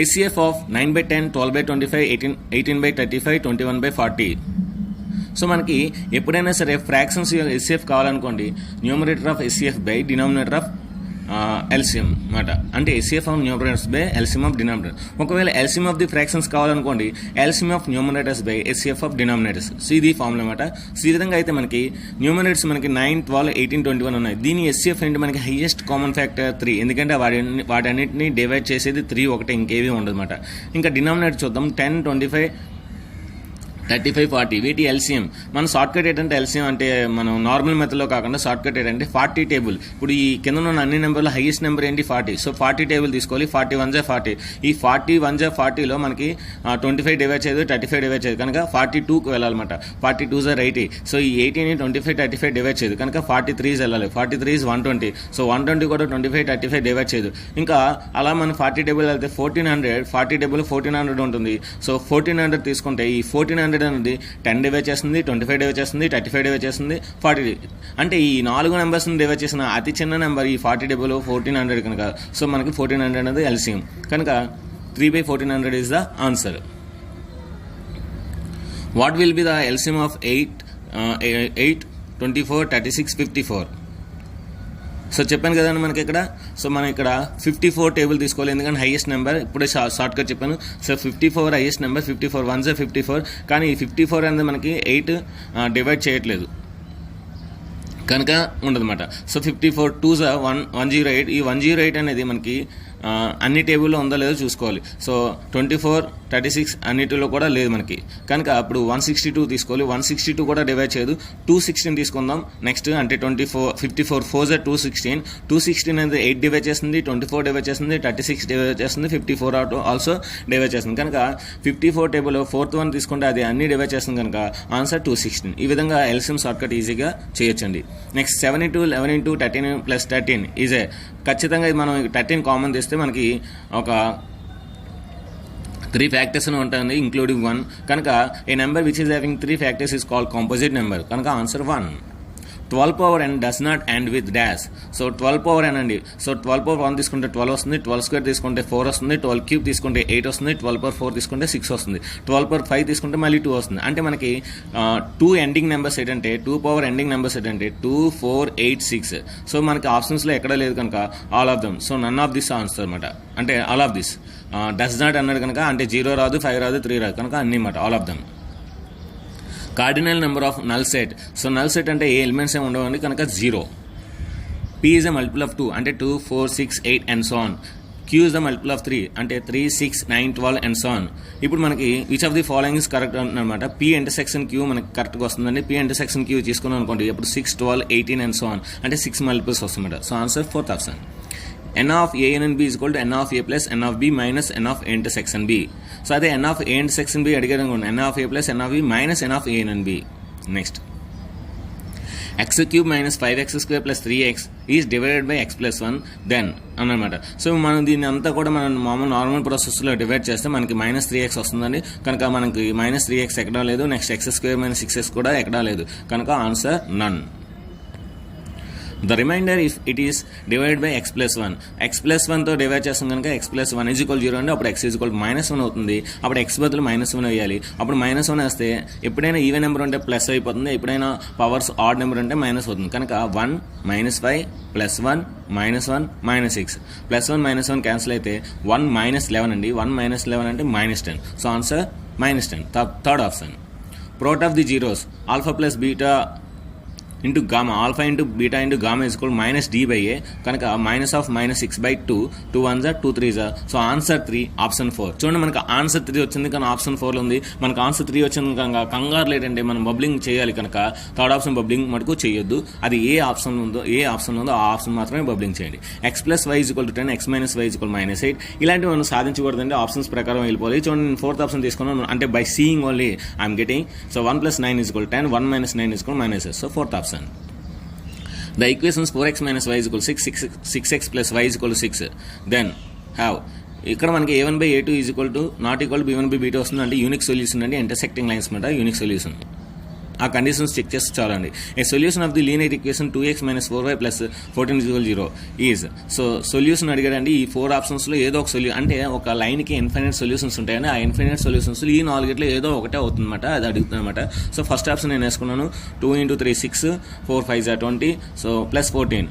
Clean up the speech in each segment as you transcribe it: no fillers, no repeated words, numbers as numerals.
HCF of 9/10, 12/25, 18/35, 21/40. So మనకి ఎప్పుడైనా సరే ఫ్రాక్షన్స్ HCF కావాలనుకోండి, numerator of HCF by denominator of LCM అన్నమాట. అంటే HCF of numerators by LCM of denominator. ఒకవేళ LCM ఆఫ్ ది ఫ్రాక్షన్స్ కావాలనుకోండి, LCM of numerators by HCF of denominators. So ఇది formula అనమాట. సో ఈ విధంగా అయితే మనకి న్యూమరేటర్స్ మనకి 9, 12, 18, 21 ఉన్నాయి. దీని HCF ఏంటి, మనకి హైయెస్ట్ కామన్ ఫ్యాక్టర్ 3, ఎందుకంటే వాటన్నిటిని డివైడ్ చేసేది 3 ఒకటే, ఇంకేమీ ఉండదు అనమాట. ఇంకా డినామినేటర్ చూద్దాం. 10, 25, 35, 40 వీటి LCM. మన షార్ట్ కట్ ఏంటంటే LCM అంటే మనం నార్మల్ మెథడ్లో కాకుండా షార్ట్ కట్ ఏంటంటే 40 టేబుల్. ఇప్పుడు ఈ కింద ఉన్న అన్ని నెంబర్లో హైయెస్ట్ నెంబర్ ఏంటి 40. సో 40 టేబుల్ తీసుకోవాలి. 40 1 40. ఈ 40 1 40లో మనకి 25 డివైడ్ చేయదు, 35 డివైడ్ చేయదు, కనుక 42కి వెళ్ళాలన్నమాట. 42 80. సో ఈ 80ని 25, 35 డివైడ్ చేయదు, కనుక 43 వెళ్ళాలి. 43 120. సో 120 కూడా 25, 35 డివైడ్ చేయదు. ఇంకా అలా మనం 40 టేబుల్ వెళ్తే 1400, 40 టేబుల్ 1400 ఉంటుంది. సో 1400 తీసుకుంటే ఈ 1400 అనేది 10 డివైడ్ చేస్తుంది, 25 డివైడ్ చేస్తుంది, 35 డివైడ్ చేస్తుంది, 40. అంటే ఈ 4 నెంబర్స్ని డివైడ్ చేసిన అతి చిన్న నెంబర్ ఈ 40 టేబుల్ 1400 కనుక. సో మనకి 1400 అనేది LCM, కనుక 3/1400 is the answer. What will be the LCM of 8, 24, 36, 54? So చెప్పాను కదండి మనకి ఇక్కడ. సో మనం ఇక్కడ 54 టేబుల్ తీసుకోవాలి, ఎందుకంటే హైయెస్ట్ నెంబర్. ఇప్పుడే షార్ట్ కట్ చెప్పాను. So 54 highest number. 54 1 54. కానీ ఈ 54 అనేది మనకి 8 డివైడ్ చేయట్లేదు, కనుక ఉండదన్నమాట. సో 54 2 108. ఈ 108 అనేది మనకి అన్ని టేబుల్లో ఉందో లేదో చూసుకోవాలి. సో 24, 36 అన్నిటిలో కూడా లేదు మనకి, కనుక అప్పుడు 162 తీసుకోవాలి. 162 కూడా డివైడ్ చేయదు. 216 తీసుకుందాం నెక్స్ట్. అంటే 54 4 216. 216 అనేది 8 డివైడ్ చేస్తుంది, 24 డివైడ్ చేస్తుంది, 36 డివైడ్ చేస్తుంది, 54 ఆల్సో డివైడ్ చేస్తుంది, కనుక 54 టేబుల్ 4th వన్ తీసుకుంటే అది అన్ని డివైడ్ చేస్తుంది, కనుక ఆన్సర్ 216. ఈ విధంగా LCM షార్ట్ కట్ ఈజీగా చేయొచ్చండి. Next 7 × 11 × 13 + 13 EJ. ఖచ్చితంగా ఇది మనం 13 కామన్ తీస్తే మనకి ఒక 3 ఫ్యాక్టర్స్ ఉంటుంది, ఇంక్లూడింగ్ 1. కనుక a number which is having 3 factors is called composite number, కనుక answer 1. 12 power n does not end with dash. So 12 power n అండి. సో 12 power 1 తీసుకుంటే 12 వస్తుంది, 12 స్క్వేర్ తీసుకుంటే 4 వస్తుంది, 12 క్యూబ్ తీసుకుంటే 8 వస్తుంది, 12 power 4 తీసుకుంటే 6 వస్తుంది, 12 power 5 తీసుకుంటే మళ్ళీ 2 వస్తుంది. అంటే మనకి 2 ఎండింగ్ నెంబర్స్ ఏంటంటే 2 power ఎండింగ్ నెంబర్స్ ఏంటంటే 2, 4, 8, 6. సో మనకి ఆప్షన్స్లో ఎక్కడ లేదు కనుక all of them. So none of this answer అనమాట. అంటే all of this does not అన్నాడు కనుక, అంటే 0 రాదు, 5 రాదు, 3 రాదు, కనుక అన్ని మాట all of dum. Cardinal number of null set. So null set అంటే ఏ ఎలిమెంట్స్ ఏమి ఉండవండి, కనుక 0. P is the multiple of 2, అంటే 2, 4, 6, 8 and so on. Q is the multiple of 3, అంటే 3, 6, 9, 12 అండ్ సో ఆన్. ఇప్పుడు మనకి which of the following is correct అనమాట. P intersection Q మనకి కరెక్ట్గా వస్తుందండి. P ఇంటర్సెక్షన్ Q తీసుకున్నాం అనుకోండి, ఇప్పుడు 6, 12, 18 అండ్ సో ఆన్, అంటే 6 మల్టిపుల్స్ వస్తుందన్నమాట. So answer 4th option. n of a and b is equal to n of a plus n of b minus n of a intersection b. So అదే n of a intersection b అడిగారు అనుకోండి, n of a plus n of b minus n of a and b. Next x cube minus 5x square plus 3x is divided by x plus 1 then అన్నమాట. So మనం దీన్ని అంతా కూడా మనం మామూలు normal ప్రాసెస్లో డివైడ్ చేస్తే మనకి -3x వస్తుందండి, కనుక మనకి -3x ఎక్కడా లేదు. నెక్స్ట్ x² - 6x కూడా ఎక్కడా లేదు, కనుక answer none. The remainder if it is divided by x plus 1. x plus 1తో divide చేస్తాం కనుక x plus 1 is equal 0 అండి. అప్పుడు x is equal -1 అవుతుంది. అప్పుడు x బదులు -1 వేయాలి. అప్పుడు -1 వేస్తే ఎప్పుడైనా ఈవెన్ నెంబర్ ఉంటే ప్లస్ అయిపోతుంది, ఎప్పుడైనా పవర్స్ ఆడ్ నెంబర్ ఉంటే మైనస్ అవుతుంది. కనుక 1 -5 +1 -1 -6 +1 -1 క్యాన్సిల్ అయితే 1 -11 అండి. 1 -11 అంటే -10. So answer -10. Third option. Product of the zeros alpha plus beta into gamma, alpha into beta into gamma is equal -d/a, కనుక -6/2, 2 1s 2 3s. So answer 3 option 4. చూడండి మనకు answer 3 వచ్చింది కానీ ఆప్షన్ 4 ఉంది. మనకు ఆన్సర్ 3 వచ్చింది కనుక కంగారు లేదంటే మనం బబ్లింగ్ చేయాలి, కనుక థర్డ్ ఆప్షన్ బబ్లింగ్ మటుకు చేయొద్దు. అది ఏ ఆప్షన్ ఉందో ఆ ఆప్షన్ మాత్రమే బబ్లింగ్ చేయండి. x + y = 10, x - y = -8. ఇలాంటివి మనం సాధించకూడదండి, ఆప్షన్స్ ప్రకారం వెళ్ళిపోవాలి. చూడండి నేను 4th ఆప్షన్ తీసుకున్నాను, అంటే by seeing only I'm getting. So 1 + 9 = 10, 1 - 9 = -8. So 4th option. The equations 4x - y = 6, 6x + y = 6. Then have ఇక్కడ మనకి a1/a2 = not equal to b1/b2 వస్తుంది, అంటే యూనిక్ సొల్యూషన్ అండి. ఇంటర్సెక్టింగ్ లైన్స్ మాట యూనిక్ సొల్యూషన్. ఆ కండిషన్స్ చెక్ చేసి చాలండి. A solution of the linear equation 2x - 4y + 14 = 0 is. So solution అడిగాడండి. ఈ 4 ఆప్షన్స్లో ఏదో ఒక అంటే ఒక లైన్కి ఇన్ఫైనైట్ సొల్యూషన్స్ ఉంటాయండి. ఆ ఇన్ఫైనైట్ సొల్యూషన్స్ ఈ 4 ఏదో ఒకటే అవుతుందన్నమాట. అది అడుగుతుందన్నమాట. సో ఫస్ట్ ఆప్షన్ నేను వేసుకున్నాను. 2 × 3 6, 4 × 5 = 20, సో +14,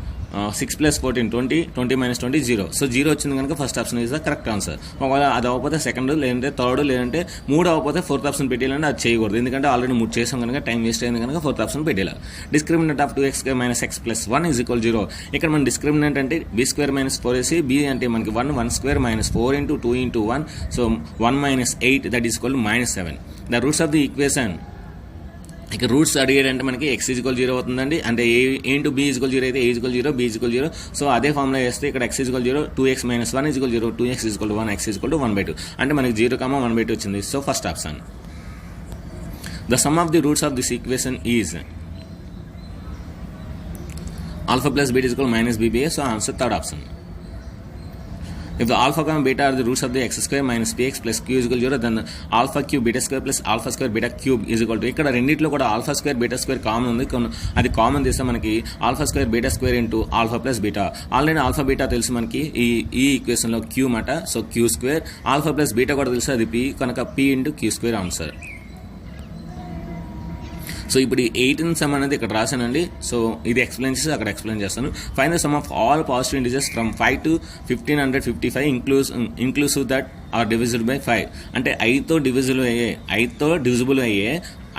6 + 14 20, 20 - 20 0. సో 0 వచ్చింది కనుక first option is the correct answer. ఒకవేళ అది అవ్వకపోతే సెకండ్, లేదంటే థర్డ్, లేదంటే 3 అవ్వకపోతే ఫోర్త్ ఆప్షన్ పెట్టేయాలంటే అది చేయకూడదు. ఎందుకంటే ఆల్రెడీ 3 చేసాం కనుక టైం వేస్ట్ అయింది కనుక ఫోర్త్ ఆప్షన్ పెట్టేయాలి. Discriminant of 2x - x + 1 = 0. ఇక్కడ మన డిస్క్రిమినెంట్ అంటే b² - 4ac, b అంటే మనకి 1 (1² - 4 × 2 × 1), so 1 - 8 that is equal -7. The roots of the equation, ఇక రూట్స్ అడిగేటంటే మనకి x = 0 అవుతుందండి. అంటే a × b = 0 అయితే a = 0, b = 0. సో అదే ఫార్ములా వేస్తే ఇక్కడ x = 0, 2x - 1 = 0, 2x = 1, x = 1/2. అంటే మనకి 0, 1/2 వచ్చింది. So first option. The sum of the roots of this equation is α + β = -bba. So answer third option. If the alpha, beta are the roots of the x² - px + q = 0, then alpha cube beta² + alpha² beta cube = ఇక్కడ రెండిట్లో కూడా α² β² common ఉంది. అది common తీస్తే మనకి α² β² into alpha plus beta. Already alpha beta తెలుసు మనకి ఈ ఈక్వేషన్లో q మాట. So q², alpha plus beta కూడా తెలుసు, అది p కనుక p × q² ఆన్సర్. సో ఇప్పుడు ఈ 18 సమ్ అనేది ఇక్కడ రాశానండి. సో ఇది ఎక్స్ప్లెయిన్ చేసి అక్కడ ఎక్స్ప్లెయిన్ చేస్తాను. Find the sum of all positive integers from 5 to 1555 inclusive that are divisible by 5. అంటే 5తో డివిజిబుల్ అయ్యే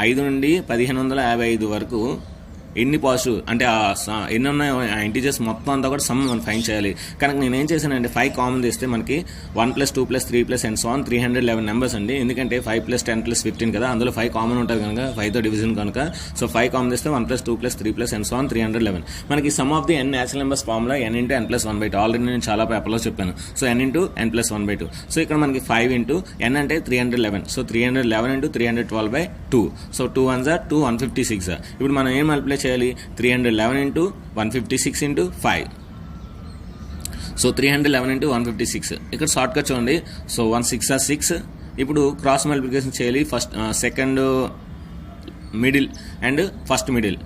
5 నుండి 1555 వరకు ఎన్ని పాజిటివ్ అంటే ఎన్ని ఉన్నాయో ఆ ఇంటిజర్స్ మొత్తం అంతా కూడా సమ్ మనం ఫైండ్ చేయాలి. కనుక నేను ఏం చేశానంటే 5 కామన్ తీస్తే మనకి 1 + 2 + 3 + and so on 311 నెంబర్స్ అండి. ఎందుకంటే 5 + 10 + 15 కదా, అందులో 5 కామన్ ఉంటుంది కనుక 5తో డివిజన్ కనుక. సో 5 కామన్ తీస్తే 1 + 2 + 3 + and so on 311. మనకి some of the n natural numbers formula n × n + 1/2. Already నేను చాలా పేపర్లో చెప్పాను. So n × n + 1/2. సో ఇక్కడ మనకి 5 × n అంటే 311. సో 311 × 312/2. So 2 1s are 2, 156. ఇప్పుడు మనం ఏం మల్టిప్లై చేయాలి? 311 × 156 × 5. సో 311 × 156. ఇక్కడ షార్ట్ కట్ చూడండి. So 1 6 are 6. ఇప్పుడు క్రాస్ మల్టిప్లికేషన్ చేయాలి. First second middle and first middle,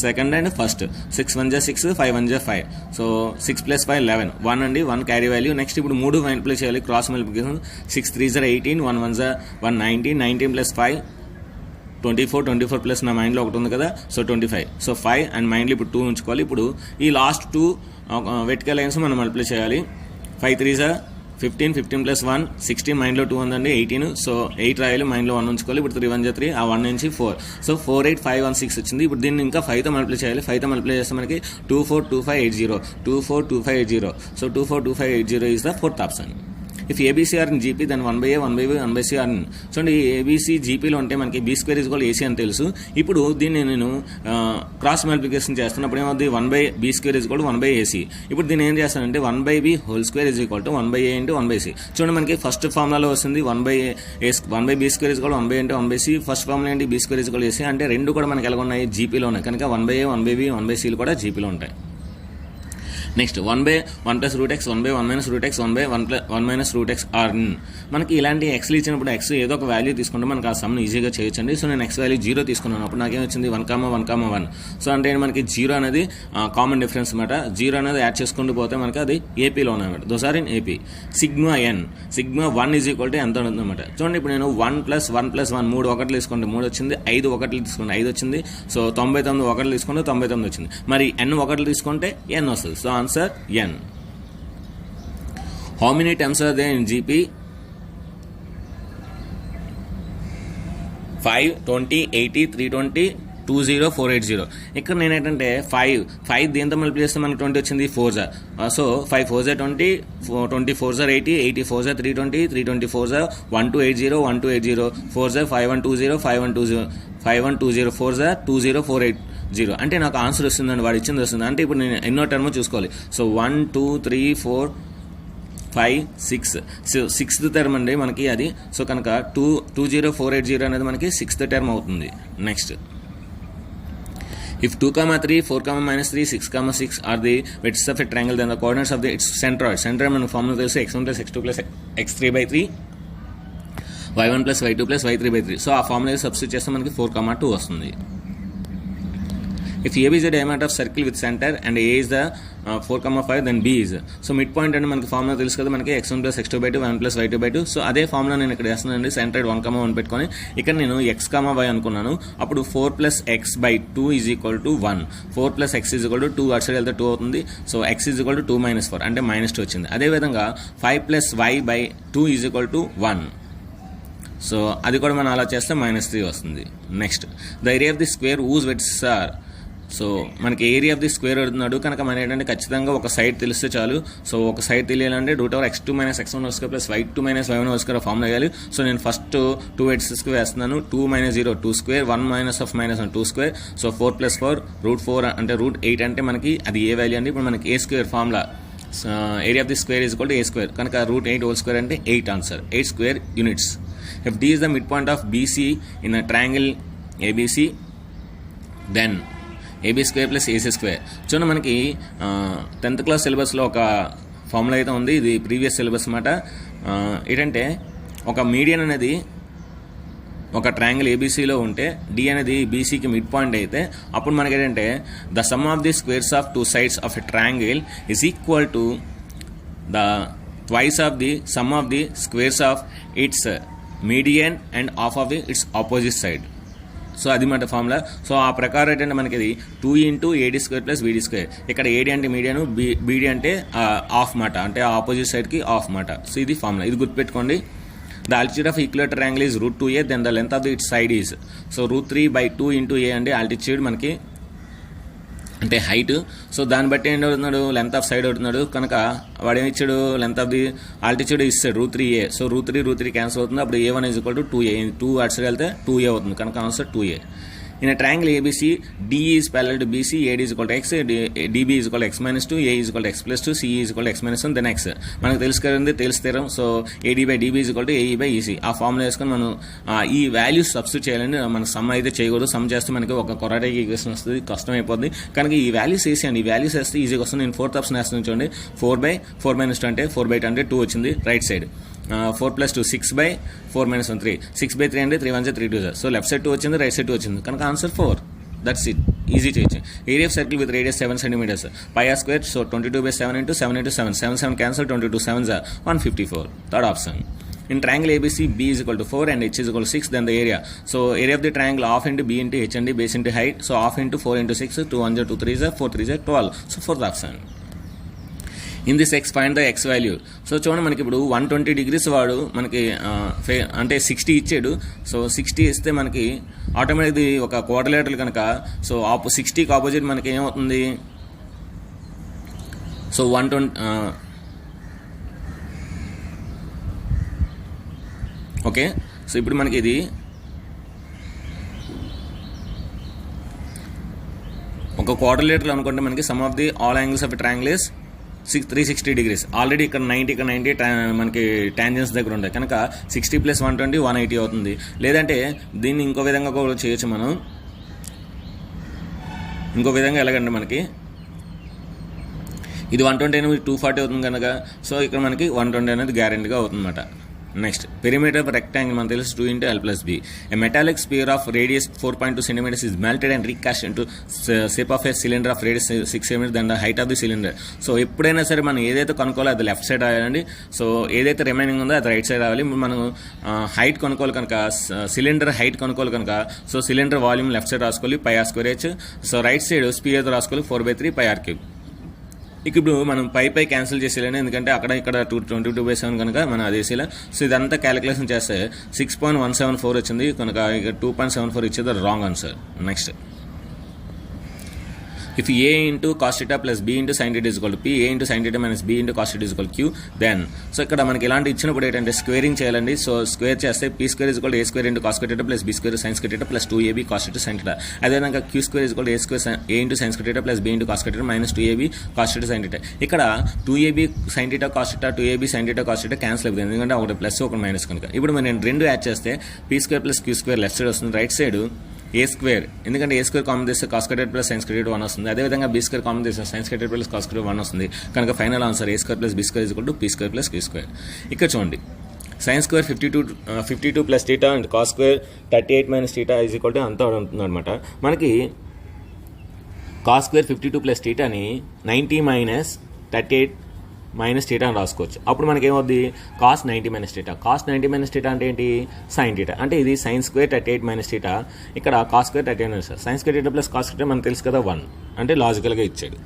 second and first. 6 1s are 6, 5 1s are 5. So 6 + 5 11, 1 అండి, 1 క్యారీ వాల్యూ. నెక్స్ట్ ఇప్పుడు 3 మల్టిప్లై చేయాలి cross multiplication. 6 3s are 18, 1 1s are 1 19, 19 + 5 24, 24 plus నా మైండ్లో ఒకటి ఉంది కదా, సో 25. సో 5 అండ్ మైండ్లో ఇప్పుడు 2 ఉంచుకోవాలి. ఇప్పుడు ఈ లాస్ట్ 2 వెర్టికల్ లైన్స్ మనం మల్టిప్లై చేయాలి. 5 3s are 15, 15 + 1 16, మైండ్లో 2 ఉందండి, 18. సో 8 రాయాలి, మైండ్లో 1 ఉంచుకోవాలి. ఇప్పుడు 3 1s are 3, ఆ 1 నుంచి 4. సో 4 8 5 1 6 వచ్చింది. ఇప్పుడు దీన్ని ఇంకా 5తో మల్టిప్లై చేయాలి. 5తో మల్టిప్లై చేస్తే మనకి 242580, 242580. So 242580 is the fourth option. If ABC are in GP then 1/a 1/b 1/c are in. చూడండి, ఏబీసీ జీపీలో ఉంటే మనకి b² = ac అని తెలుసు. ఇప్పుడు దీన్ని నేను క్రాస్ మల్టిప్లికేషన్ చేస్తున్నప్పుడు ఏమవుతుంది? 1/b² = 1/ac. ఇప్పుడు దీన్ని ఏం చేస్తానంటే 1/b² = 1/a × 1/c. చూడండి, మనకి ఫస్ట్ ఫార్ములాలో వస్తుంది 1/b² = 1/a × 1/c. First formula ఏంటి? b² = ac. అంటే రెండు కూడా మనకి ఎలా ఉన్నాయి? జీపీలో ఉన్నాయి కనుక 1/a 1/b 1/c కూడా జీపీలో ఉంటాయి. Next 1/1 + √x, 1/1 - √x, 1/1 - √x are in. మనకి ఇలాంటి ఎక్స్లు ఇచ్చినప్పుడు ఎక్స్ ఏదో ఒక వాల్యూ తీసుకుంటే మనకి ఆ సమ్ను ఈజీగా చేయొచ్చండి. సో నేను ఎక్స్ వాల్యూ 0 తీసుకున్నాను. అప్పుడు నాకేమొచ్చింది? 1,1,1. సో అంటే మనకి 0 అనేది కామన్ డిఫరెన్స్ అనమాట. 0 అనేది యాడ్ చేసుకుంటూ పోతే మనకి అది ఏపీలో ఉన్నాయన్నమాట. Those are in AP. Sigma n, sigma 1 = ఎంత ఉంటుందన్నమాట. చూడండి, ఇప్పుడు నేను 1 + 1 + 1 3 ఒకట్లు తీసుకుంటే 3 వచ్చింది, 5 ఒకట్లు తీసుకుంటే 5 వచ్చింది. సో 99 ఒకట్లు తీసుకుంటే 99 వచ్చింది. మరి n ఒకట్లు తీసుకుంటే n వస్తుంది. So answer n. How many terms are there in GP? 5 20 80 320 20 480. ఇక్కడ నేను ఏంటంటే 5 దేంతో మల్టిప్లై చేస్తే మనకి 20 వచ్చింది, 4s. So 5 4s are 20, 20 4s are 80, 80 4s are 320, 320 4s are 1280, 1280 4s are 5120, 5120 5120 4s are 20480. అంటే నాకు ఆన్సర్ వస్తుందండి, వాడు ఇచ్చింది వస్తుంది. అంటే ఇప్పుడు నేను ఎన్నో టర్మ్ చూసుకోవాలి. సో 1 2 3 4 5 6. సో 6th టర్మ్ అండి మనకి అది. సో కనుక 20480 అనేది మనకి 6th టర్మ్ అవుతుంది. Next, if 2, 3, 4, -3, 6, 6 are the vertices of a triangle, then the coordinates of the its centroid. Centroid మన ఫార్ములా తెలుసు, x1 + x2 + x3/3 y1 plus y2 plus y3/3. So ఆ ఫార్ములా సబ్స్టిట్యూట్ చేస్తే మనకి 4,2 వస్తుంది. If AB is the diameter of circle with center and A is the 4,5, then B is. So mid point అంటే మనకి formula తెలుసు కదా, మనకి x1 plus x2/2 1 plus y2/2. So అదే ఫార్ములా నేను ఇక్కడ వేస్తున్నానండి. సెంటర్డ్ 1,1 పెట్టుకొని ఇక్కడ నేను x, y అనుకున్నాను. అప్పుడు 4 plus x/2 is equal to 1. 4 plus x is equal to 2, అటు సైడ్ వెళ్తే 2 అవుతుంది. So x is equal to 2 - 4 అంటే -2 వచ్చింది. అదేవిధంగా 5 plus y/2 is equal to 1. So అది కూడా మనం అలా చేస్తే -3 వస్తుంది. Next, the area of the square whose edges are. So మనకి ఏరియా ఆఫ్ ది స్క్వేర్ అడుగుతున్నాడు కనుక మనం ఏంటంటే ఖచ్చితంగా ఒక సైడ్ తెలిస్తే చాలు. సో ఒక సైడ్ తెలియాలంటే √x2 - x1² plus y2 - y1² formula వేయాలి. సో నేను ఫస్ట్ 2x² వేస్తున్నాను. 2 - 0 2², 1 - of -1 2². సో 4 + 4 √4 అంటే √8 అంటే మనకి అది ఏ వాల్యూ అండి. ఇప్పుడు మనకి a² formula area of the square is equal to a² కనుక √8² అంటే 8 answer. 8 square units. If D is the midpoint of BC in a triangle ABC, then AB² + AC². చూడండి మనకి 10th క్లాస్ సిలబస్లో ఒక ఫార్ములా అయితే ఉంది. ఇది ప్రీవియస్ సిలబస్ అన్నమాట. ఏంటంటే ఒక మీడియన్ అనేది ఒక ట్రయాంగిల్ ఏబీసీలో ఉంటే డి అనేది బీసీకి మిడ్ పాయింట్ అయితే అప్పుడు మనకి ఏంటంటే the sum of the squares of 2 sides of a triangle is equal to the twice of the some of the squares of it's median and half of it's opposite side. So అది మాట formula. So ఆ ప్రకారం ఏంటంటే మనకి ఇది 2 × AD² + BD². ఇక్కడ AD అంటే median, beedi అంటే హాఫ్ మాట, అంటే ఆపోజిట్ సైడ్కి హాఫ్ మాట. సో ఇది ఫార్ములా, ఇది గుర్తుపెట్టుకోండి. The altitude of equilateral triangle is √2a, then the length of the it side is. So √3/2 × a అంటే ఆల్టిట్యూడ్ మనకి అంటే హైట్. సో దాన్ని బట్టి ఏం అవుతున్నాడు, లెంత్ ఆఫ్ సైడ్ అవుతున్నాడు కనుక వాడు ఏమి ఇచ్చాడు, లెంత్ ఆఫ్ ది ఆల్టిట్యూడ్ ఇస్తాడు √3a. సో √3 క్యాన్సిల్ అవుతుంది. అప్పుడు a1 is equal to 2a. 2 అటు సైడ్ వెళ్తే 2a అవుతుంది కనుక answer 2a. In a triangle ABC, D is parallel to BC, AD is equal to x, DB is equal to x - 2, A is equal to x + 2, C is equal to x - 1, then x. మనకు తెలుసు కదండి, తెలుస్తాం. So AD/DB is equal to AE/EC. ఆ formula వేసుకొని మనం ఈ values substitute చేయాలండి. మన సమ్ అయితే చేయకూడదు. సమ్ చేస్తే మనకి ఒక కొరాటిక్ ఈక్వేషన్ వస్తుంది, కష్టం అయిపోద్ది. కనుక ఈ వాల్యూస్ వేసేయండి. ఈ వాల్యూస్ వేస్తే ఈజీగా వస్తుంది. నేను 4th ఆప్షన్ వేస్తాను చూడండి. 4/4 - 2 అంటే 4/2 అంటే 2 వచ్చింది రైట్ సైడ్. 4 + 2 6/4 - 1 3. 6/3 అంటే 3 1 3 2. సో లెఫ్ట్ సైడ్ 2 వచ్చింది, రైట్ సైడ్ 2 వచ్చింది కనుక ఆన్సర్ 4. దట్స్ ఇట్, ఈజీ చేయొచ్చు. Area of circle with radius 7 cm. πr². So 22/7 × 7 × 7. 7 7 cancel, 22 7s are 154. Third option. In triangle ABC, B is equal to 4 and H is equal to 6, then the area. So area of the triangle half into B into H and base into height. So half into 4 into 6, 2 1s are 2 3s are 4 3s are 12. So fourth option. In this X find the X value. So చూడండి మనకి ఇప్పుడు 120 degrees వాడు మనకి అంటే 60 ఇచ్చాడు. So 60 ఇస్తే మనకి ఆటోమేటిక్ది ఒక క్వాడ్రిలేటరల్ కనుక సో 60కి ఆపోజిట్ మనకి ఏమవుతుంది, సో 120 ఓకే. సో ఇప్పుడు మనకి ఇది ఒక క్వాడ్రిలేటరల్ అనుకుంటే మనకి some of the all angles of triangle is 360 degrees. Already ఇక్కడ 90 మనకి టాంజెన్స్ దగ్గర ఉంటాయి కనుక 60 + 120 180 అవుతుంది. లేదంటే దీన్ని ఇంకో విధంగా కూడా చేయొచ్చు మనం. ఇంకో విధంగా ఎలాగంటే మనకి ఇది 120 అనేది 240 అవుతుంది కనుక సో ఇక్కడ మనకి 120 అనేది గ్యారెంటీగా అవుతుంది అన్నమాట. నెక్స్ట్, పెరిమీటర్ ఆఫ్ రెక్టాంగిల్ మనకు తెలుసు 2 × L + B. A metallic sphere of radius 4.2 cm is melted and recast into shape of a cylinder of radius 6 cm than the height of the cylinder. So ఎప్పుడైనా సరే మనం ఏదైతే కొనుక్కోవాలో అది left side రాయాలండి. So ఏదైతే remaining ఉందో అది right side రావాలి. మనం హైట్ కొనుక్కోవాలి కనుక సిలిండర్ హైట్ కొనుక్కోవాలి కనుక so cylinder volume left side రాసుకోవాలి πr². So right side spear రాసుకోవాలి 4/3 πr3. ఇప్పుడు మనం పై క్యాన్సిల్ చేసేయాలని, ఎందుకంటే అక్కడ ఇక్కడ 22/7 కనుక మనం అది వేసేలా. సో ఇదంతా క్యాలిక్యులేషన్ చేస్తే 6.174 వచ్చింది కనుక ఇక 2.74 ఇచ్చేది wrong answer. Next, if A into cos theta plus B into sin theta is equal to P, A into sin theta minus B into cos theta is equal to Q, then so ఇక్కడ మనకి ఇలాంటి ఇచ్చినప్పుడు ఏంటంటే squaring చేయాలండి. So square చేస్తే P² is equal to A² into cos theta plus B² sin theta plus 2AB cos theta sin theta. అదేవిధంగా Q² is equal to A into sin theta plus B into cos theta minus 2AB cos theta sin theta. ఇక్కడ 2AB sin theta cos theta 2AB sin theta cos theta cancel అయిపోతుంది, ఎందుకంటే ఒకటి plus ఒకటి minus కనుక. ఇప్పుడు నేను రెండు add చేస్తే P² plus Q² left side వస్తుంది, రైట్ సైడ్ A², ఎందుకంటే A² కామన్ చేస్తే cos squared plus sin squared 1 వస్తుంది. అదేవిధంగా B² కామన్ చేస్తే sin squared plus cos squared 1 వస్తుంది కనుక final answer A² plus B² is equal to P² plus Q². ఇక్కడ చూడండి sine square 52 plus theta and cos square 38 minus theta is equal to అంతా ఉంటుంది అనమాట. మనకి కాస్ స్క్వేర్ 52 ప్లస్ టీటాని 90 minus 38 minus theta అని రాసుకోవచ్చు. అప్పుడు మనకి ఏమవుద్ది, cos 90 minus theta. Cos 90 minus theta అంటే ఏంటి, సైన్ టీటా. అంటే ఇది సైన్ స్క్వేర్ 38 మైనస్ టీటా, ఇక్కడ cos square 38 minus sine square theta plus cos theta మనకు తెలుసు కదా 1, అంటే లాజికల్గా ఇచ్చాడు.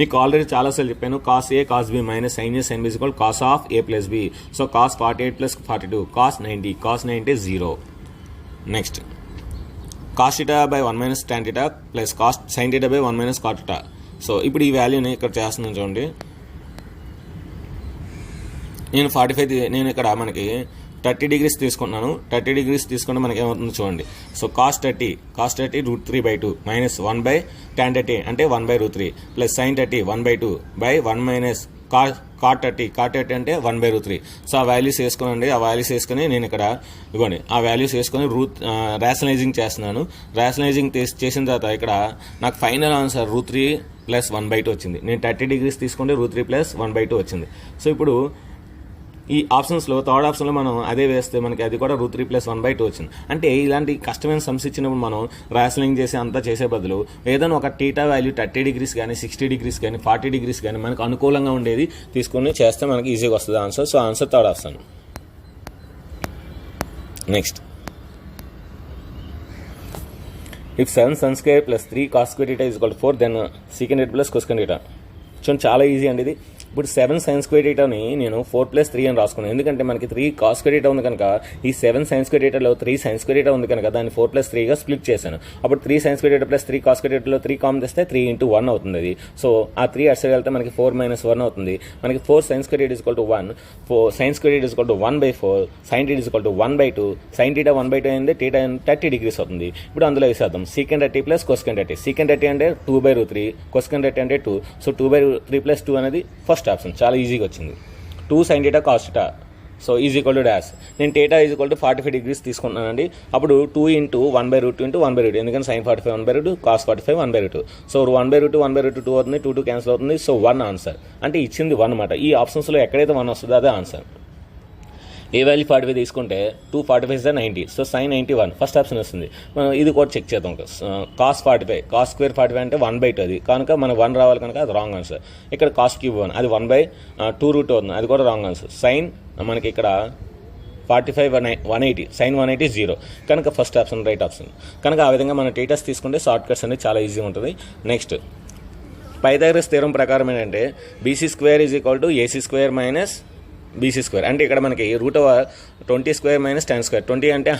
మీకు ఆల్రెడీ చాలాసార్లు చెప్పాను, cos A cos B minus sine A sine B equal cos of A plus B. So cos 48 plus 42 cos 90, cos 90 0. Next cos theta by 1 minus tan theta plus cos sine theta by 1 minus cot theta. So ఇప్పుడు ఈ వాల్యూని ఇక్కడ చేస్తున్నాను చూడండి. నేను 45 నేను ఇక్కడ మనకి 30 డిగ్రీస్ తీసుకుంటున్నాను. 30 డిగ్రీస్ తీసుకుంటే మనకి ఏమవుతుందో చూడండి. సో కాస్ 30 √3/2 మైనస్ 1 tan 30 అంటే 1/√3 plus sine 30 1/2 by 1 minus cot 30 అంటే 1/√3. సో ఆ వాల్యూస్ వేసుకోనండి. ఆ వాల్యూస్ వేసుకొని నేను ఇక్కడ ఇవ్వండి ఆ వాల్యూస్ వేసుకొని రేషనలైజింగ్ చేస్తున్నాను. రేషనలైజింగ్ చేసిన తర్వాత ఇక్కడ నాకు ఫైనల్ ఆన్సర్ √3 ప్లస్ 1/2 వచ్చింది. నేను 30 డిగ్రీస్ తీసుకుంటే √3 ప్లస్ 1/2 వచ్చింది. సో ఇప్పుడు ఈ ఆప్షన్స్లో థర్డ్ ఆప్షన్లో మనం అదే వేస్తే మనకి అది కూడా √3 ప్లస్ 1/2 వచ్చింది. అంటే ఇలాంటి కష్టమైన సమ్స్ ఇచ్చినప్పుడు మనం రేషనలింగ్ చేసి అంతా చేసే బదులు ఏదైనా ఒక టీటా వాల్యూ 30 డిగ్రీస్ కానీ 60 డిగ్రీస్ కానీ 40 డిగ్రీస్ కానీ మనకు అనుకూలంగా ఉండేది తీసుకొని చేస్తే మనకి ఈజీగా వస్తుంది answer. So answer third option. Next if 7 sin square plus 3 cos square theta is equal to 4 then secant theta plus cosecant theta. చూడండి చాలా ఈజీ అండి ఇది. ఇప్పుడు 7 sin square thetaని నేను 4 + 3 అని రాసుకున్నాను. ఎందుకంటే మనకి 3 cos square theta ఉంది కనుక ఈ 7 sin square thetaలో 3 sin square theta ఉంది కనుక దాన్ని 4 + 3గా స్ప్లిట్ చేశాను. అప్పుడు 3 sin square theta plus 3 cos square thetaలో 3 common తెస్తే 3 × 1 అవుతుంది అది. సో ఆ 3 అటు సైడ్ వెళ్తే మనకి 4 - 1 అవుతుంది. మనకి 4 sin square theta = 1, 4 sin square theta = 1/4, sin theta = 1/2, sin theta 1/2 అయింది, theta 30 డిగ్రీస్ అవుతుంది. ఇప్పుడు అందులో వేసేద్దాం secant 30 ప్లస్ cosecant 30. secant 30 అంటే 2/√3, cosecant 30 అంటే 2. సో 2/3 + 2 అనేది ఫస్ట్ ఆప్షన్. చాలా ఈజీగా వచ్చింది. 2 sin theta cos theta so is equal to dash. నేను theta is equal to 45 degrees తీసుకుంటున్నానండి. అప్పుడు 2 × 1/√2 × 1/2, ఎందుకంటే sin 45 1/2, cos 45 1/2. సో 1/2 1/2 2 అవుతుంది, 2 క్యాన్సిల్ అవుతుంది. So 1 answer. అంటే ఇచ్చింది 1 అన్నమాట. ఈ ఆప్షన్స్లో ఎక్కడైతే 1 వస్తుందో అదే ఆన్సర్. ఏ వాల్యూ 45 తీసుకుంటే 2 45 = 90. సో sin 91 ఫస్ట్ ఆప్షన్ వస్తుంది. మనం ఇది కూడా చెక్ చేద్దాం. cos 45 cos square 45 అంటే 1/2 అది కనుక మనకు 1 రావాలి కనుక అది రాంగ్ ఆన్సర్. ఇక్కడ cos cube 1 అది 1/2 అవుతుంది, అది కూడా రాంగ్ ఆన్సర్. sin మనకి ఇక్కడ 45 180, sin 180 0 కనుక ఫస్ట్ ఆప్షన్ రైట్ ఆప్షన్. కనుక ఆ విధంగా మన టీటస్ తీసుకుంటే షార్ట్ కట్స్ అనేది చాలా ఈజీ ఉంటుంది. నెక్స్ట్ పైథాగరస్ థియరం ప్రకారం ఏంటంటే BC² = AC² మైనస్ BC². అంటే ఇక్కడ మనకి √20² - 10². 20 అంటే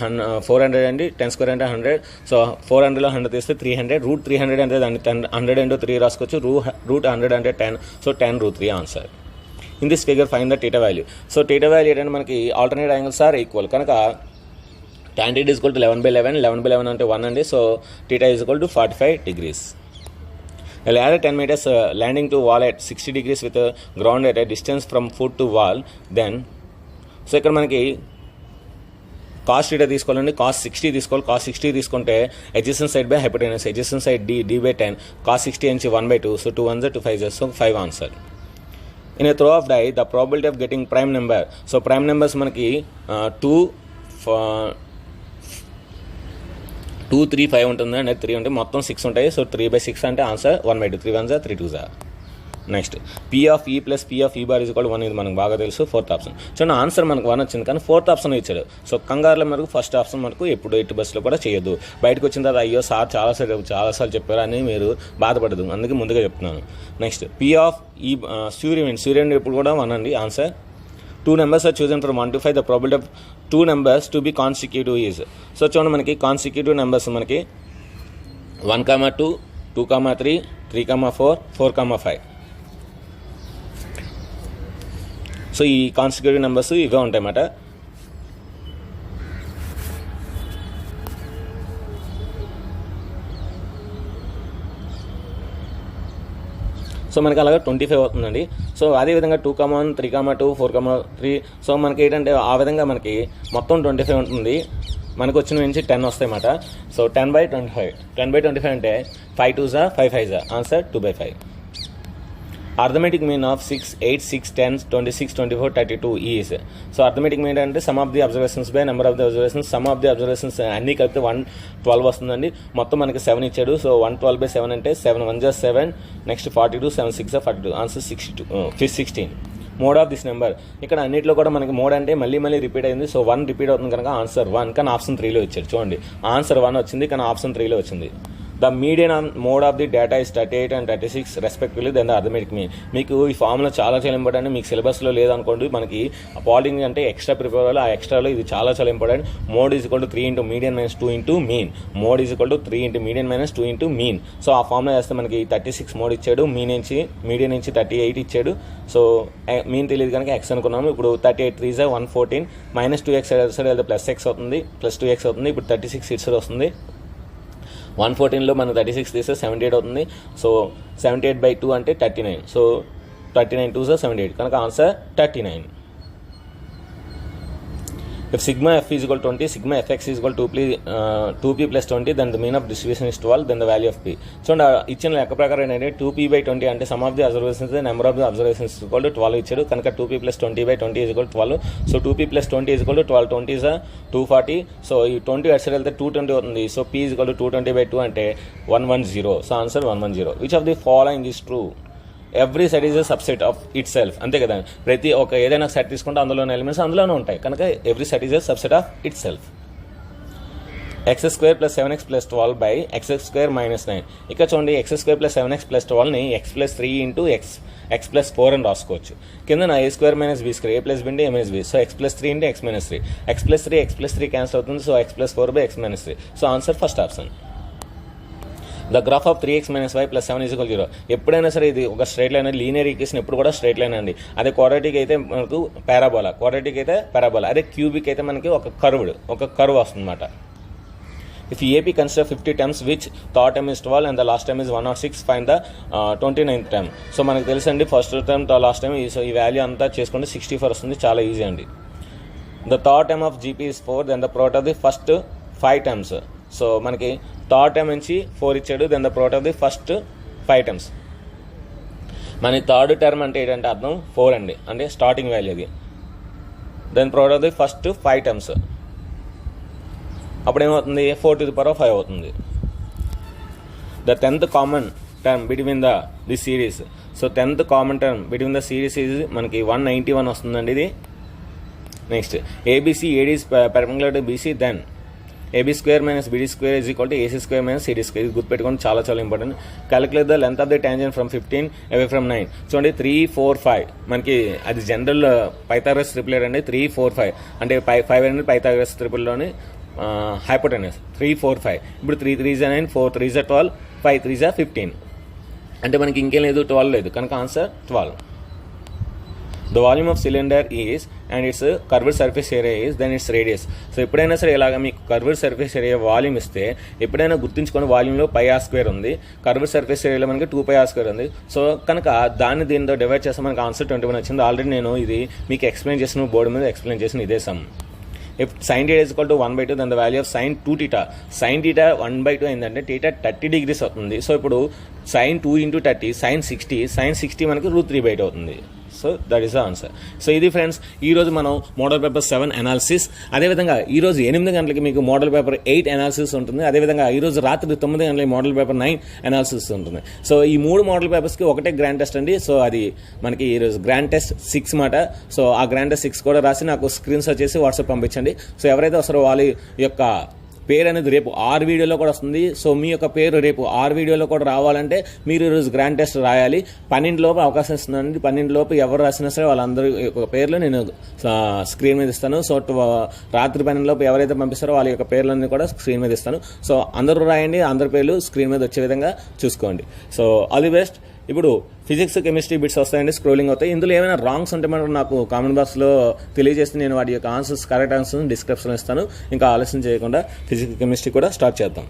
400 అండి, 10² అంటే 100. సో 400లో 100 తీస్తే 300. √300 అంటే దాన్ని 100 × 3 రాసుకోవచ్చు. √100 అంటే 10. So 10√3 answer. In this figure find the theta value. So theta value ఏంటంటే మనకి ఆల్టర్నేట్ యాంగిల్స్ ఆర్ ఈక్వల్ కనుక tan θ = 11/11, 11/11 అంటే 1 అండి. So θ = 45 degrees. A ladder 10 meters landing to wall at 60 degrees with a ground at a distance from foot to wall. Then so ఇక్కడ మనకి cos θ తీసుకోవాలండి, cos 60 తీసుకోవాలి. cos 60 తీసుకుంటే adjacent side by hypotenuse, adjacent side d/10, cos 60 నుంచి 1/2. So 2 1s 2 5s, so 5 answer. In a throw of die, the probability of getting prime number. So prime numbers మనకి 2 3 5 ఉంటుంది అంటే 3 ఉంటే మొత్తం 6 ఉంటాయి. సో 3/6 అంటే answer 1/2. 3 1s 3 2s. Next P(E) + P(E) bar = 1 ఇది మనకు బాగా తెలుసు. Fourth option. చూడండి ఆన్సర్ మనకు 1 వచ్చింది కానీ ఫోర్త్ ఆప్షన్ ఇచ్చాడు. సో కంగారులో మనకు ఫస్ట్ ఆప్షన్ మనకు ఎప్పుడు ఎట్టి బస్సులో కూడా చేయొద్దు. బయటకు వచ్చిన తర్వాత అయ్యో సార్ చాలాసార్లు చెప్పారు అని మీరు బాధపడదు, అందుకే ముందుగా చెప్తున్నాను. నెక్స్ట్ P(E) సూర్యుడు ఎప్పుడు కూడా 1 అండి answer. 2 numbers are chosen from 1 to 5. The probability of 2 numbers to be consecutive is. So చూడండి మనకి కాన్సిక్యూటివ్ నెంబర్స్ మనకి 1, 2, 2, 3, 3, 4, 4, 5. సో ఈ కాన్సిక్యూటివ్ నెంబర్స్ ఇవే ఉంటాయి అన్నమాట. సో మనకి అలాగే 25 అవుతుందండి. సో అదేవిధంగా 2, 1, 3, 2, 4, 3. సో మనకి ఏంటంటే ఆ విధంగా మనకి మొత్తం 25 ఉంటుంది. మనకు వచ్చిన నుంచి 10 వస్తాయి అన్నమాట. సో 10/25 అంటే 5 2s 5 5s answer 2/5. arithmetic mean of 6, 8, 6, 10, 26, 24, 32 is. So arithmetic mean అంటే sum of the observations by number of the observations. Sum of the observations అన్నీ కలిపితే 112 వస్తుందండి. మొత్తం మనకి 7 ఇచ్చాడు. సో 112 by 7 అంటే 7 1 just 7, next 42, 7 6 42, answer 16. Mode of this number ఇక్కడ అన్నింటిలో కూడా మనకి మోడ్ అంటే మళ్ళీ రిపీట్ అయింది. సో 1 రిపీట్ అవుతుంది కనుక ఆన్సర్ 1, కానీ ఆప్షన్ 3లో ఇచ్చాడు. చూడండి, ఆన్సర్ 1 వచ్చింది కానీ ఆప్షన్ 3లో వచ్చింది. The median mode of the data is 38 and 36 respectively then the arithmetic mean. మీకు ఈ ఫార్ములా చాలా ఇంపార్టెంట్. మీకు సిలబస్లో లేదనుకోండి, మనకి పాలింగ్ అంటే ఎక్స్ట్రా ప్రిపేర్ అవ్వాలి. ఆ ఎక్స్ట్రాలో ఇది చాలా important. Mode is equal to 3 into median minus 2 into mean. Mode is equal to 3 into median minus 2 into mean. So ఆ ఫార్ములా చేస్తే మనకి 36 మోడ్ ఇచ్చాడు, మీడియన్ నుంచి 38 ఇచ్చాడు. సో మీన్ తెలియదు కనుక ఎక్స్ అనుకున్నాము. ఇప్పుడు 38 3 is 114, మైనస్ 2x వెళ్తే ప్లస్ ఎక్స్ అవుతుంది, ప్లస్ 2x అవుతుంది. ఇప్పుడు 36 ఇట్స్ వస్తుంది. 114లో మనకు 36 తీస్తే 78 అవుతుంది. సో 78/2 అంటే 39. సో 39 2 78 కనుక answer 39. If sigma f is equal to 20, sigma fx is equal to 2p plus 20, then the mean of distribution is 12, then the value of p. So ఇచ్చిన లెక్క ప్రకారం ఏంటంటే 2p/20 అంటే some of the observations number of the observations is equal to 12 ఇచ్చాడు కనుక 2p plus 20/20 is equal to 12. So 2p plus 20 is equal to 12. 20 is 240. So ఈ 20 అటు side వెళ్తే 220 అవుతుంది. So p is equal to 220/2 అంటే 110. So answer 110. Which of the following is true? Every set is a subset of it self. అంతే కదా, ప్రతి ఒక ఏదైనా సెట్ తీసుకుంటే అందులోనే ఎలిమెంట్స్ అందులోనే ఉంటాయి కనుక every set is a subset of it self. x² + 7x + 12 by x² - 9. ఇక్కడ చూడండి, x² + 7x + 12ని x + 3 into x + 4 అని రాసుకోవచ్చు. కింద a² - b² a + b into a - b. So x + 3 into x - 3, x + 3 cancel అవుతుంది. So x + 4 by x - 3. So answer first option. The graph of 3x - y + 7 = 0. ఎప్పుడైనా సరే ఇది ఒక straight line, linear equation ఎప్పుడు కూడా స్ట్రైట్ లైన్ అండి. అదే quadratic అయితే మనకు పారాబోలా, అదే క్యూబిక్ అయితే మనకి ఒక కర్వ్ వస్తుంది అన్నమాట. If AP consider 50 terms which third term is 12 and the last term is 106, find the 29th term. So మనకు తెలుసండి, ఫస్ట్ టర్మ్ లాస్ట్ టైం ఈ వాల్యూ అంతా చేసుకుంటే 64 వస్తుంది. చాలా ఈజీ అండి. The third term of GP is 4, then the product of the first 5 terms. So మనకి third term నుంచి 4 ఇచ్చాడు, then the product of the first 5 terms. మన థర్డ్ టర్మ్ అంటే ఏంటంటే అర్థం 4 అండి, అంటే స్టార్టింగ్ వాల్యూ అది. Then product of the first 5 terms. అప్పుడు ఏమవుతుంది? 4 to the power of 5 అవుతుంది. The 10th common term between the series. So 10th common term between the series is మనకి 191 వస్తుందండి ఇది. Next ABC AD is perpendicular to BC, then AB² - BD² is equal to AC² - CD². ఇది గుర్తుపెట్టుకోండి, చాలా important. Calculate the length of the tangent from 15 away from 9. చూడండి 3 4 5 మనకి అది general Pythagoras triple అండి. 3 4 5 అంటే 5 అనేది పైథాగరస్ ట్రిపుల్లోని హైపోటెనస్. 3 4 5. ఇప్పుడు 3 3 is 9, 4 3 is 12, 5 3 is 15. అంటే మనకి ఇంకేం లేదు, 12 లేదు కనుక answer 12. The volume of cylinder is and its curved surface area is then its radius. So ఎప్పుడైనా సరే ఇలాగ మీకు కర్వ్డ్ సర్ఫేస్ ఏరియా వాల్యూమ్ ఇస్తే ఎప్పుడైనా గుర్తుంచుకొని వాల్యూమ్లో πr² ఉంది, కర్వ్డ్ సర్ఫేస్ ఏరియాలో మనకి 2πr² ఉంది. సో కనుక దాన్ని దీంతో డివైడ్ చేస్తే మనకి ఆన్సర్ 21 వచ్చింది. ఆల్రెడీ నేను ఇది మీకు ఎక్స్ప్లెయిన్ చేసిన బోర్డు మీద ఎక్స్ప్లెయిన్ చేసిన ఇదే some. If sin θ is equal to 1/2, then the value of sin 2θ. sin θ 1/2 అయిందంటే θ 30 degrees అవుతుంది. సో ఇప్పుడు sin 2 into 30 sin 60 మనకి √3/2 అవుతుంది. So that is the answer. So ఇది ఫ్రెండ్స్, ఈరోజు మనం మోడల్ పేపర్ 7 అనాలిసిస్. అదేవిధంగా ఈరోజు 8 గంటలకి మీకు మోడల్ పేపర్ 8 అనాలిసిస్ ఉంటుంది. అదేవిధంగా ఈరోజు రాత్రి 9 గంటలకి మోడల్ పేపర్ 9 అనాలిసిస్ ఉంటుంది. సో ఈ 3 మోడల్ పేపర్స్కి ఒకటే గ్రాండ్ టెస్ట్ అండి. సో అది మనకి ఈరోజు గ్రాండ్ టెస్ట్ 6 మాట. సో ఆ గ్రాండ్ టెస్ట్ 6 కూడా రాసి నాకు స్క్రీన్ షాట్ చేసి వాట్సాప్ పంపించండి. సో ఎవరైతే వస్తారో వాళ్ళ యొక్క పేరు అనేది రేపు 6 వీడియోలో కూడా వస్తుంది. సో మీ యొక్క పేరు రేపు 6 వీడియోలో కూడా రావాలంటే మీరు ఈరోజు గ్రాండ్ టెస్ట్ రాయాలి. 12 లోపు అవకాశం ఇస్తుందండి. 12 లోపు ఎవరు రాసినా సరే వాళ్ళందరూ యొక్క పేర్లు నేను స్క్రీన్ మీద ఇస్తాను. సో రాత్రి 12 లోపు ఎవరైతే పంపిస్తారో వాళ్ళ యొక్క పేర్లన్నీ కూడా స్క్రీన్ మీద ఇస్తాను. సో అందరూ రాయండి, అందరి పేర్లు స్క్రీన్ మీద వచ్చే విధంగా చూసుకోండి. So all the best. ఇప్పుడు ఫిజిక్స్ కెమిస్ట్రీ బిట్స్ వస్తాయండి, స్క్రోలింగ్ అవుతాయి. ఇందులో ఏమైనా రాంగ్స్ ఉంటే మనం నాకు కామెంట్ బాక్స్లో తెలియజేస్తే నేను వాటి యొక్క ఆన్సర్స్, కరెక్ట్ ఆన్సర్స్ డిస్క్రిప్షన్లో ఇస్తాను. ఇంకా ఆలస్యం చేయకుండా ఫిజిక్స్ కెమిస్ట్రీ కూడా స్టార్ట్ చేద్దాం.